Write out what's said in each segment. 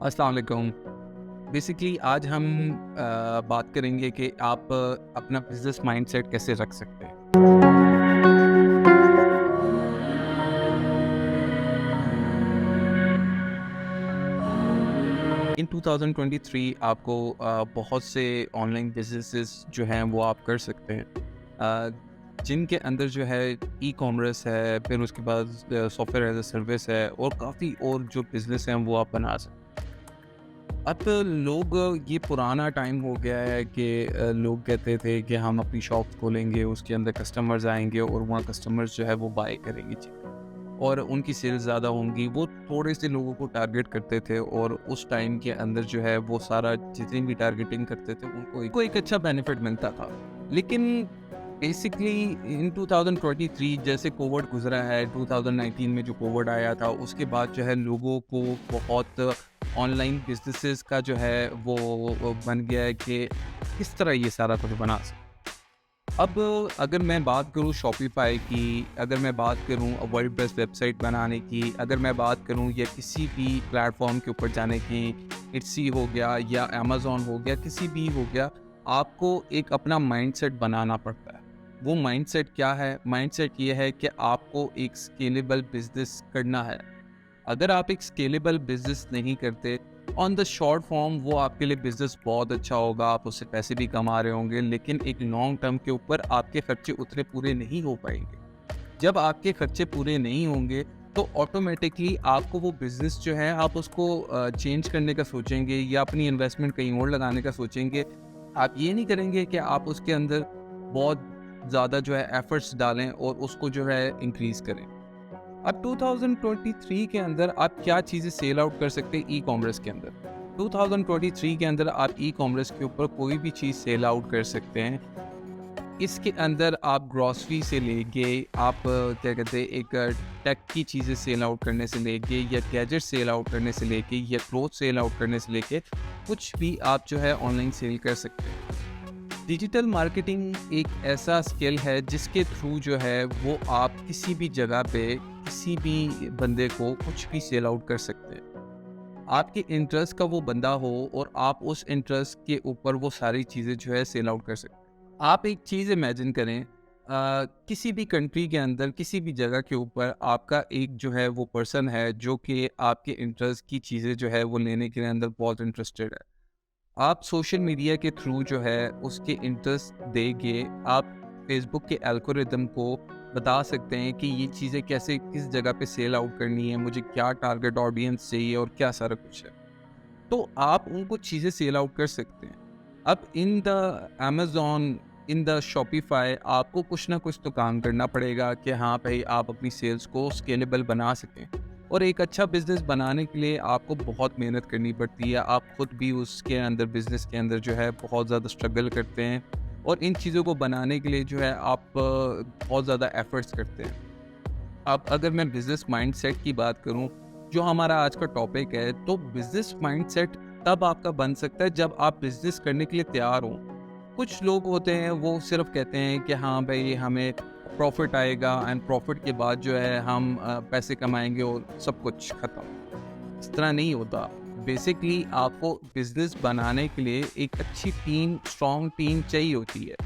अस्सलाम वालेकुम। बेसिकली आज हम बात करेंगे कि आप अपना बिज़नेस माइंडसेट कैसे रख सकते हैं। इन 2023 आपको बहुत से ऑनलाइन बिज़नेसेस जो हैं वो आप कर सकते हैं। जिनके अंदर जो है ई-कॉमर्स है, फिर उसके बाद सॉफ्टवेयर एज़ अ सर्विस है और काफ़ी और जो बिज़नेस हैं वो आप बना सकते हैं। अब तो लोग ये पुराना टाइम हो गया है कि लोग कहते थे कि हम अपनी शॉप खोलेंगे, उसके अंदर कस्टमर्स आएँगे और वहाँ कस्टमर्स जो है वो बाय करेंगे चीज़ें और उनकी सेल्स ज़्यादा होंगी। वो थोड़े से लोगों को टारगेट करते थे और उस टाइम के अंदर जो है वो सारा जितनी भी टारगेटिंग करते थे उनको एक अच्छा बेनिफिट मिलता था। लेकिन बेसिकली इन 2023 जैसे कोविड गुज़रा है, 2019 में जो कोविड आया था उसके बाद जो है लोगों को बहुत ऑनलाइन बिज़नेसेस का जो है वो बन गया है कि किस तरह ये सारा कुछ बना सकते। अब अगर मैं बात करूँ शॉपिफ़ाई की, अगर मैं बात करूँ वर्ल्ड बेस्ट वेबसाइट बनाने की, अगर मैं बात करूँ या किसी भी प्लेटफ़ॉर्म के ऊपर जाने की, इट्सी हो गया या अमेज़न हो गया, किसी भी हो गया, आपको एक अपना माइंडसेट बनाना पड़ता है। वो माइंडसेट क्या है? माइंडसेट ये है कि आपको एक स्केलेबल बिज़नेस करना है। अगर आप एक स्केलेबल बिजनेस नहीं करते ऑन द शॉर्ट फॉर्म वो आपके लिए बिजनेस बहुत अच्छा होगा, आप उससे पैसे भी कमा रहे होंगे, लेकिन एक लॉन्ग टर्म के ऊपर आपके खर्चे उतने पूरे नहीं हो पाएंगे। जब आपके खर्चे पूरे नहीं होंगे तो ऑटोमेटिकली आपको वो बिजनेस जो है आप उसको चेंज करने का सोचेंगे या अपनी इन्वेस्टमेंट कहीं और लगाने का सोचेंगे। आप ये नहीं करेंगे कि आप उसके अंदर बहुत ज़्यादा जो है एफर्ट्स डालें और उसको जो है इंक्रीज़ करें। अब 2023 के अंदर आप क्या चीज़ें सेल आउट कर सकते हैं ई कॉमर्स के अंदर। 2023 के अंदर आप ई कॉमर्स के ऊपर कोई भी चीज़ सेल आउट कर सकते हैं। इसके अंदर आप ग्रॉसरी से लेके आप क्या कहते हैं एक टेक की चीज़ें सेल आउट करने से लेके या गैजेट सेल आउट करने से लेके या क्लोथ सेल आउट करने से लेके कुछ भी आप जो है ऑनलाइन सेल कर सकते हैं। डिजिटल मार्केटिंग एक ऐसा स्किल है जिसके थ्रू जो है वो आप किसी भी जगह पे किसी भी बंदे को कुछ भी सेल आउट कर सकते हैं। आपके इंटरेस्ट का वो बंदा हो और आप उस इंटरेस्ट के ऊपर वो सारी चीज़ें जो है सेल आउट कर सकते हैं। आप एक चीज़ इमेजिन करें, किसी भी कंट्री के अंदर किसी भी जगह के ऊपर आपका एक जो है वो पर्सन है जो कि आपके इंटरेस्ट की चीज़ें जो है वो लेने के अंदर बहुत इंटरेस्टेड है। आप सोशल मीडिया के थ्रू जो है उसके इंटरेस्ट देके आप फेसबुक के एल्गोरिदम को बता सकते हैं कि ये चीज़ें कैसे किस जगह पे सेल आउट करनी है, मुझे क्या टारगेट ऑडियंस चाहिए और क्या सारा कुछ है। तो आप उनको चीज़ें सेल आउट कर सकते हैं। अब in the Amazon, in the Shopify आपको कुछ ना कुछ तो काम करना पड़ेगा कि हाँ भाई आप अपनी सेल्स को स्केलेबल बना सकें। और एक अच्छा बिज़नेस बनाने के लिए आपको बहुत मेहनत करनी पड़ती है। आप खुद भी उसके अंदर बिज़नेस के अंदर जो है बहुत ज़्यादा स्ट्रगल करते हैं और इन चीज़ों को बनाने के लिए जो है आप बहुत ज़्यादा एफ़र्ट्स करते हैं। अब अगर मैं बिज़नेस माइंडसेट की बात करूँ, जो हमारा आज का टॉपिक है, तो बिज़नेस माइंडसेट तब आपका बन सकता है जब आप बिज़नेस करने के लिए तैयार हों। कुछ लोग होते हैं वो सिर्फ़ कहते हैं कि हाँ भाई हमें प्रॉफ़िट आएगा एंड प्रॉफ़िट के बाद जो है हम पैसे कमाएँगे और सब कुछ ख़त्म। इस तरह नहीं होता। बेसिकली आपको बिज़नेस बनाने के लिए एक अच्छी टीम, स्ट्रॉन्ग टीम चाहिए होती है।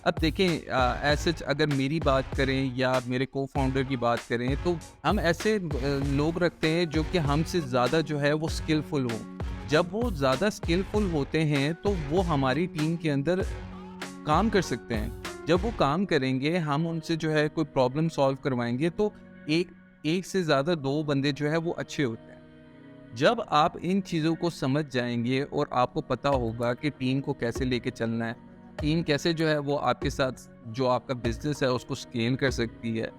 अब देखें एज़ सच अगर मेरी बात करें या मेरे को-फाउंडर की बात करें तो हम ऐसे लोग रखते हैं जो कि हमसे ज़्यादा जो है वो स्किलफुल हों। जब वो ज़्यादा स्किलफुल होते हैं तो वो हमारी टीम के अंदर काम कर सकते हैं। जब वो काम करेंगे हम उनसे जो है कोई प्रॉब्लम सॉल्व करवाएँगे तो एक एक से ज़्यादा 2 बंदे जो है वो अच्छे होते हैं। जब आप इन चीज़ों को समझ जाएँगे और आपको पता होगा कि टीम को कैसे लेके चलना है, टीम कैसे जो है वो आपके साथ जो आपका बिज़नेस है उसको स्केल कर सकती है।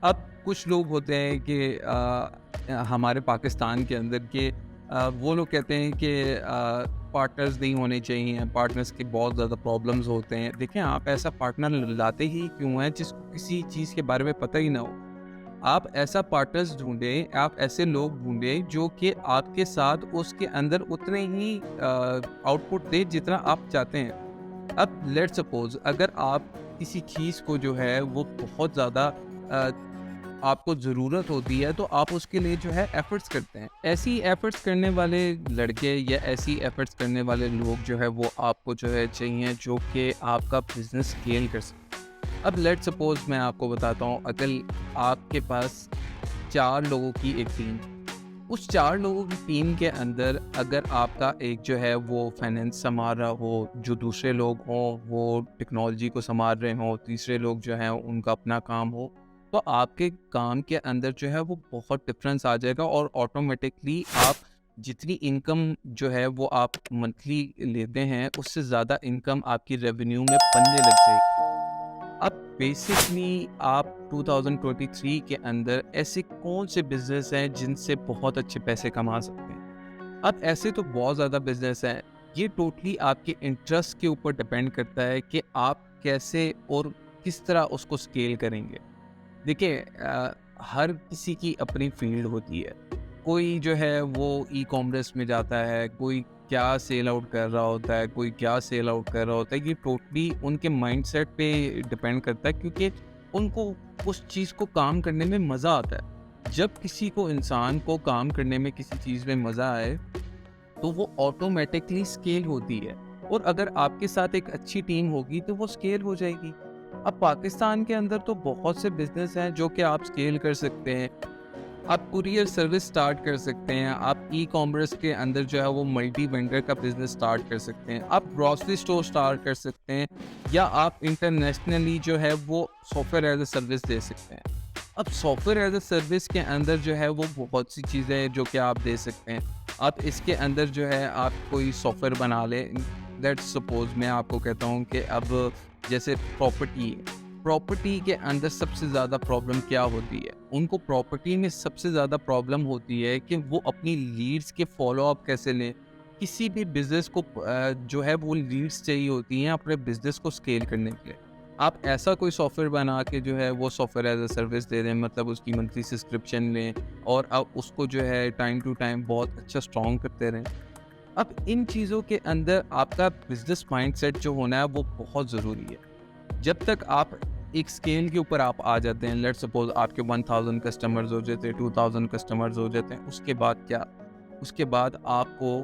अब कुछ लोग होते हैं कि हमारे पाकिस्तान के अंदर के वो लोग कहते हैं कि पार्टनर्स नहीं होने चाहिए, पार्टनर्स के बहुत ज़्यादा प्रॉब्लम्स होते हैं। देखिए आप ऐसा पार्टनर लाते ही क्यों हैं जिसको किसी चीज़ के बारे में पता ही ना हो। आप ऐसा पार्टनर्स ढूँढें, आप ऐसे लोग ढूँढें जो कि आपके साथ उसके अंदर उतने ही आउटपुट दें जितना आप चाहते हैं। अब लेट्स सपोज़ अगर आप किसी चीज़ को जो है वो बहुत ज़्यादा आपको ज़रूरत होती है तो आप उसके लिए जो है एफ़र्ट्स करते हैं। ऐसी एफ़र्ट्स करने वाले लड़के या ऐसी एफ़र्ट्स करने वाले लोग जो है वो आपको जो है चाहिए जो कि आपका बिज़नेस स्केल कर सकें। अब लेट्स सपोज़ मैं आपको बताता हूँ, अगर आपके पास 4 लोगों की एक टीम, उस 4 लोगों की टीम के अंदर अगर आपका एक जो है वो फाइनेंस संभाल रहा हो, जो दूसरे लोग हों वो टेक्नोलॉजी को संभाल रहे हों, तीसरे लोग जो हैं उनका अपना काम हो, तो आपके काम के अंदर जो है वो बहुत डिफरेंस आ जाएगा और ऑटोमेटिकली आप जितनी इनकम जो है वो आप मंथली लेते हैं उससे ज़्यादा इनकम आपकी रेवेन्यू में बनने लग जाएगी। अब बेसिकली आप 2023 के अंदर ऐसे कौन से बिजनेस हैं जिनसे बहुत अच्छे पैसे कमा सकते हैं? अब ऐसे तो बहुत ज़्यादा बिजनेस हैं, ये टोटली आपके इंटरेस्ट के ऊपर डिपेंड करता है कि आप कैसे और किस तरह उसको स्केल करेंगे। देखिए हर किसी की अपनी फील्ड होती है। कोई जो है वो ई-कॉमर्स में जाता है, कोई क्या सेल आउट कर रहा होता है, कोई क्या सेल आउट कर रहा होता है। ये टोटली उनके माइंडसेट पे डिपेंड करता है क्योंकि उनको उस चीज़ को काम करने में मज़ा आता है। जब किसी को इंसान को काम करने में किसी चीज़ में मज़ा आए, तो वो ऑटोमेटिकली स्केल होती है और अगर आपके साथ एक अच्छी टीम होगी तो वो स्केल हो जाएगी। अब पाकिस्तान के अंदर तो बहुत से बिजनेस हैं जो कि आप स्केल कर सकते हैं। आप कुरियर सर्विस स्टार्ट कर सकते हैं, आप ई-कॉमर्स के अंदर जो है वो मल्टी वेंडर का बिजनेस स्टार्ट कर सकते हैं, आप ग्रॉसरी स्टोर स्टार्ट कर सकते हैं या आप इंटरनेशनली जो है वो सॉफ्टवेयर एज अ सर्विस दे सकते हैं। अब सॉफ्टवेयर एज अ सर्विस के अंदर जो है वो बहुत सी चीज़ें हैं जो कि आप दे सकते हैं। आप इसके अंदर जो है आप कोई सॉफ्टवेयर बना लें, लेट्स सपोज मैं आपको कहता हूँ कि अब जैसे प्रॉपर्टी के अंदर सबसे ज़्यादा प्रॉब्लम क्या होती है? उनको प्रॉपर्टी में सबसे ज़्यादा प्रॉब्लम होती है कि वो अपनी लीड्स के फॉलो अप कैसे लें। किसी भी बिज़नेस को जो है वो लीड्स चाहिए होती हैं अपने बिज़नेस को स्केल करने के लिए। आप ऐसा कोई सॉफ्टवेयर बना के जो है वो सॉफ्टवेयर एज़ अ सर्विस दे दें, मतलब उसकी मंथली सब्सक्रिप्शन लें और आप उसको जो है टाइम टू टाइम बहुत अच्छा स्ट्रॉन्ग करते रहें। अब इन चीज़ों के अंदर आपका बिज़नेस माइंडसेट जो होना है वो बहुत ज़रूरी है। जब तक आप एक स्केल के ऊपर आप आ जाते हैं, लेट्स सपोज आपके 1000 कस्टमर्स हो जाते हैं, 2000 कस्टमर्स हो जाते हैं, उसके बाद क्या? उसके बाद आपको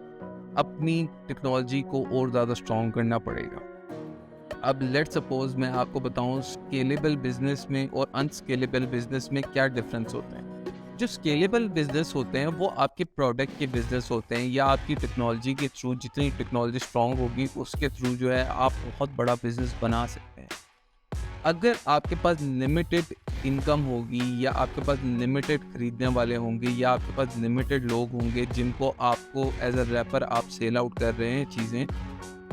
अपनी टेक्नोलॉजी को और ज़्यादा स्ट्रॉन्ग करना पड़ेगा। अब लेट्स सपोज मैं आपको बताऊं स्केलेबल बिजनेस में और अनस्केलेबल बिजनेस में क्या डिफरेंस होते हैं। जो स्केलेबल बिजनेस होते हैं वो आपके प्रोडक्ट के बिजनेस होते हैं या आपकी टेक्नोलॉजी के थ्रू, जितनी टेक्नोलॉजी स्ट्रॉन्ग होगी उसके थ्रू जो है आप बहुत बड़ा बिजनेस बना सकते हैं। अगर आपके पास लिमिटेड इनकम होगी या आपके पास लिमिटेड खरीदने वाले होंगे या आपके पास लिमिटेड लोग होंगे जिनको आपको एज अ रैपर आप सेल आउट कर रहे हैं चीज़ें,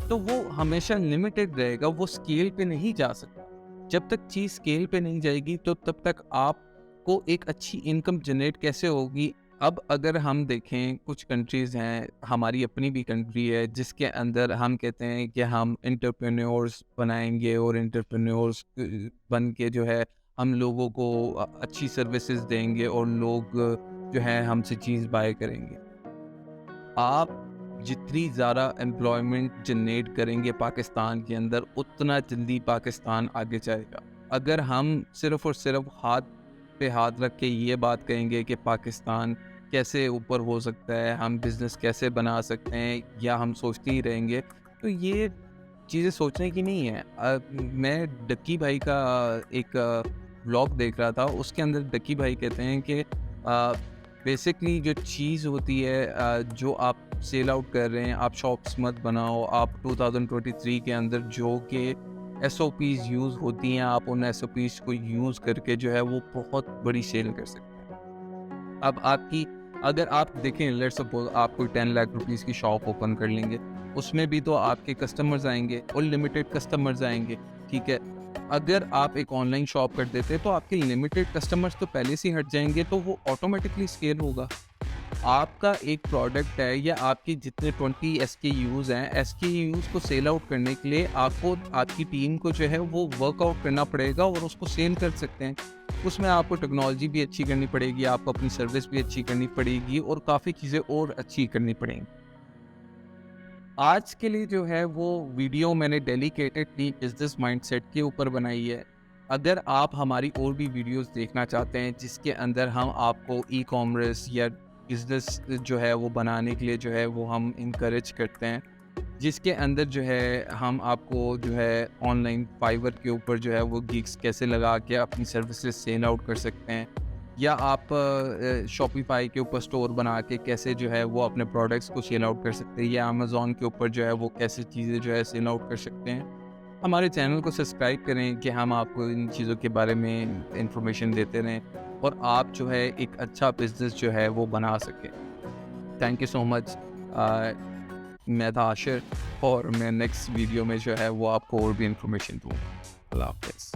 तो वो हमेशा लिमिटेड रहेगा, वो स्केल पे नहीं जा सकता। जब तक चीज़ स्केल पे नहीं जाएगी तो तब तक आपको एक अच्छी इनकम जनरेट कैसे होगी। अब अगर हम देखें कुछ कंट्रीज़ हैं, हमारी अपनी भी कंट्री है जिसके अंदर हम कहते हैं कि हम एंटरप्रेन्योर्स बनाएंगे और एंटरप्रेन्योर्स बन के जो है हम लोगों को अच्छी सर्विसेज देंगे और लोग जो है हमसे चीज़ बाय करेंगे। आप जितनी ज़्यादा एम्प्लॉयमेंट जनरेट करेंगे पाकिस्तान के अंदर, उतना जल्दी पाकिस्तान आगे जाएगा। अगर हम सिर्फ़ और सिर्फ हाथ पे हाथ रख के ये बात कहेंगे कि पाकिस्तान कैसे ऊपर हो सकता है, हम बिज़नेस कैसे बना सकते हैं या हम सोचते ही रहेंगे, तो ये चीज़ें सोचने की नहीं है। मैं डक्की भाई का एक व्लॉग देख रहा था, उसके अंदर डक्की भाई कहते हैं कि बेसिकली जो चीज़ होती है जो आप सेल आउट कर रहे हैं, आप शॉप्स मत बनाओ। आप 2023 के अंदर जो कि एसओपीज़ यूज़ होती हैं, आप उन एसओपीज़ को यूज़ करके जो है वो बहुत बड़ी सेल कर सकते हैं। अब आपकी अगर आप देखें, लेट्स सपोज आप कोई 10 लाख रुपीस की शॉप ओपन कर लेंगे, उसमें भी तो आपके कस्टमर्स आएंगे और लिमिटेड कस्टमर्स आएंगे, ठीक है। अगर आप एक ऑनलाइन शॉप कर देते तो आपके लिमिटेड कस्टमर्स तो पहले से ही हट जाएंगे, तो वो ऑटोमेटिकली स्केल होगा। आपका एक प्रोडक्ट है या आपके जितने 20 एसकेयूज़ हैं, एसकेयूज़ को सेल आउट करने के लिए आपको आपकी टीम को जो है वो वर्कआउट करना पड़ेगा और उसको सेल कर सकते हैं। उसमें आपको टेक्नोलॉजी भी अच्छी करनी पड़ेगी, आपको अपनी सर्विस भी अच्छी करनी पड़ेगी और काफ़ी चीज़ें और अच्छी करनी पड़ेंगी। आज के लिए जो है वो वीडियो मैंने डेडिकेटेडली बिजनेस माइंडसेट के ऊपर बनाई है। अगर आप हमारी और भी वीडियोस देखना चाहते हैं जिसके अंदर हम आपको ई कॉमर्स या बिज़नेस जो है वो बनाने के लिए जो है वो हम इनकरेज करते हैं, जिसके अंदर जो है हम आपको जो है ऑनलाइन फाइवर के ऊपर जो है वो गिग्स कैसे लगा के अपनी सर्विसेज सेल आउट कर सकते हैं, या आप शॉपिफाई के ऊपर स्टोर बना के कैसे जो है वो अपने प्रोडक्ट्स को सेल आउट कर सकते हैं, या अमेज़न के ऊपर जो है वो कैसे चीज़ें जो है सेल आउट कर सकते हैं। हमारे चैनल को सब्सक्राइब करें कि हम आपको इन चीज़ों के बारे में इंफॉर्मेशन देते रहें और आप जो है एक अच्छा बिज़नेस जो है वो बना सकें। Thank you so much. मैं था आशिर और मैं नेक्स्ट वीडियो में जो है वो आपको और भी इंफॉर्मेशन दूँगा। अल्लाह हाफ़िज़।